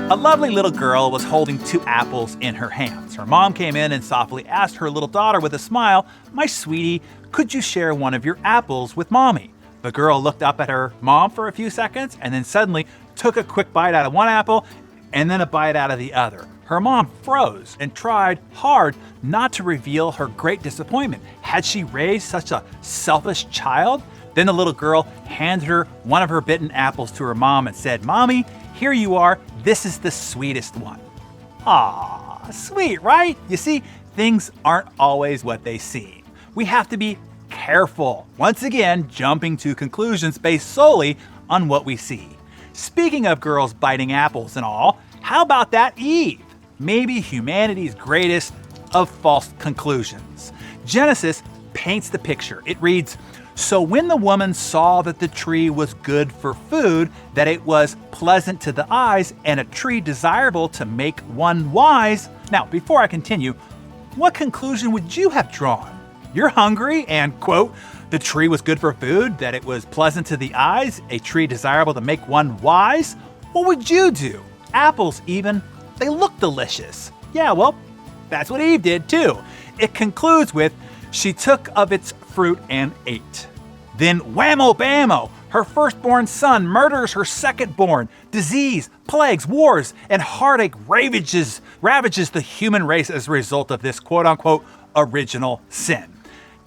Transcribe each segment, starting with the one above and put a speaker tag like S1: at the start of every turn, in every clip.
S1: A lovely little girl was holding 2 apples in her hands. Her mom came in and softly asked her little daughter with a smile, "My sweetie, could you share one of your apples with mommy?" The girl looked up at her mom for a few seconds and then suddenly took a quick bite out of one apple and then a bite out of the other. Her mom froze and tried hard not to reveal her great disappointment. Had she raised such a selfish child? Then the little girl handed her one of her bitten apples to her mom and said, "Mommy, here you are. This is the sweetest one." Aw, sweet, right? You see, things aren't always what they seem. We have to be careful, once again, jumping to conclusions based solely on what we see. Speaking of girls biting apples and all, how about that Eve? Maybe humanity's greatest of false conclusions. Genesis paints the picture. It reads, "So when the woman saw that the tree was good for food, that it was pleasant to the eyes, and a tree desirable to make one wise." Now, before I continue, what conclusion would you have drawn? You're hungry and, quote, "the tree was good for food, that it was pleasant to the eyes, a tree desirable to make one wise." What would you do? Apples even, they look delicious. Yeah, well, that's what Eve did too. It concludes with, "She took of its fruit and ate." Then whammo bammo, her firstborn son murders her secondborn. Disease, plagues, wars, and heartache ravages the human race as a result of this quote-unquote original sin.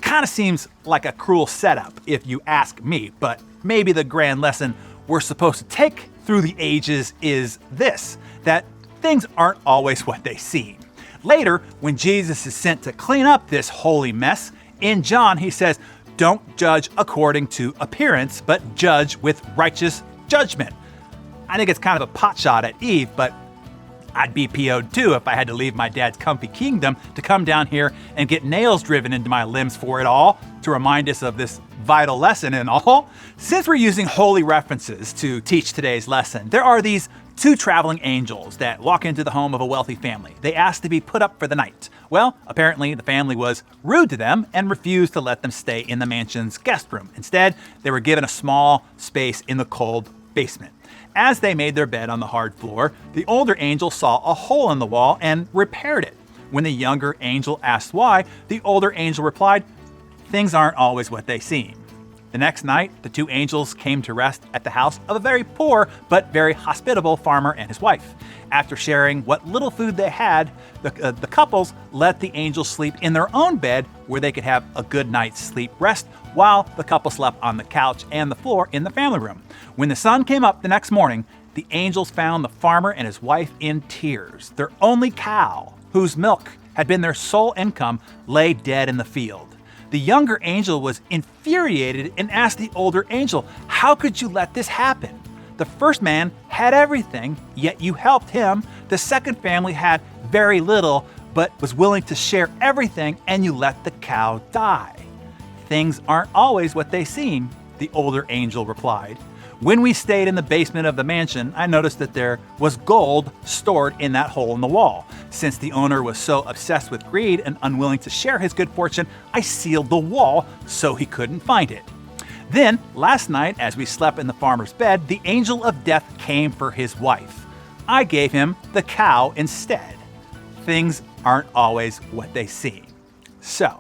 S1: Kinda seems like a cruel setup if you ask me, but maybe the grand lesson we're supposed to take through the ages is this, that things aren't always what they seem. Later, when Jesus is sent to clean up this holy mess, in John he says, "Don't judge according to appearance, but judge with righteous judgment." I think it's kind of a potshot at Eve, but I'd be PO'd too if I had to leave my dad's comfy kingdom to come down here and get nails driven into my limbs for it all, to remind us of this vital lesson and all. Since we're using holy references to teach today's lesson, there are these 2 traveling angels that walk into the home of a wealthy family. They ask to be put up for the night. Well, apparently the family was rude to them and refused to let them stay in the mansion's guest room. Instead, they were given a small space in the cold basement. As they made their bed on the hard floor, the older angel saw a hole in the wall and repaired it. When the younger angel asked why, the older angel replied, "Things aren't always what they seem." The next night, the 2 angels came to rest at the house of a very poor but very hospitable farmer and his wife. After sharing what little food they had, the couples let the angels sleep in their own bed where they could have a good night's sleep rest while the couple slept on the couch and the floor in the family room. When the sun came up the next morning, the angels found the farmer and his wife in tears. Their only cow, whose milk had been their sole income, lay dead in the field. The younger angel was infuriated and asked the older angel, "How could you let this happen? The first man had everything, yet you helped him. The second family had very little, but was willing to share everything, and you let the cow die." "Things aren't always what they seem," the older angel replied. "When we stayed in the basement of the mansion, I noticed that there was gold stored in that hole in the wall. Since the owner was so obsessed with greed and unwilling to share his good fortune, I sealed the wall so he couldn't find it. Then, last night, as we slept in the farmer's bed, the angel of death came for his wife. I gave him the cow instead. Things aren't always what they seem." So,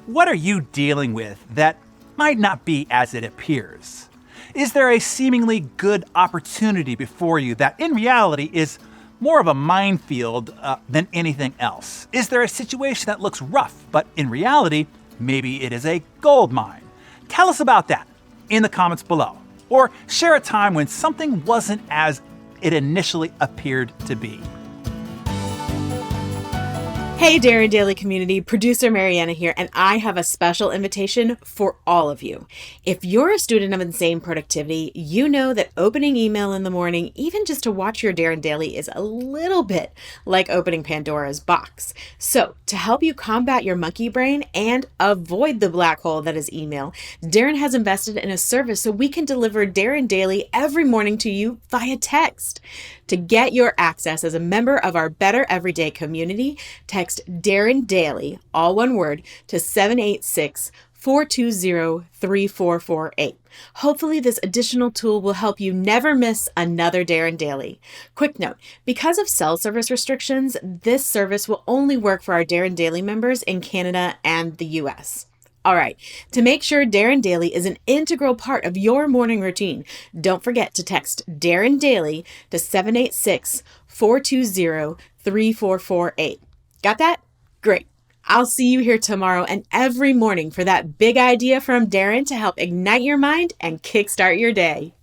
S1: what are you dealing with that might not be as it appears? Is there a seemingly good opportunity before you that in reality is more of a minefield than anything else? Is there a situation that looks rough, but in reality, maybe it is a gold mine? Tell us about that in the comments below. Or share a time when something wasn't as it initially appeared to be.
S2: Hey Daring Daily community, producer Mariana here, and I have a special invitation for all of you. If you're a student of Insane Productivity, you know that opening email in the morning, even just to watch your Daring Daily, is a little bit like opening Pandora's box. So to help you combat your monkey brain and avoid the black hole that is email, Daring has invested in a service so we can deliver Daring Daily every morning to you via text. To get your access as a member of our Better Everyday community, text Daring Daily, all one word, to 786 420-3448. Hopefully this additional tool will help you never miss another Darren Daily. Quick note, because of cell service restrictions, this service will only work for our Darren Daily members in Canada and the US. All right, to make sure Darren Daily is an integral part of your morning routine, don't forget to text Darren Daily to 786-420-3448. Got that? Great. I'll see you here tomorrow and every morning for that big idea from Darren to help ignite your mind and kickstart your day.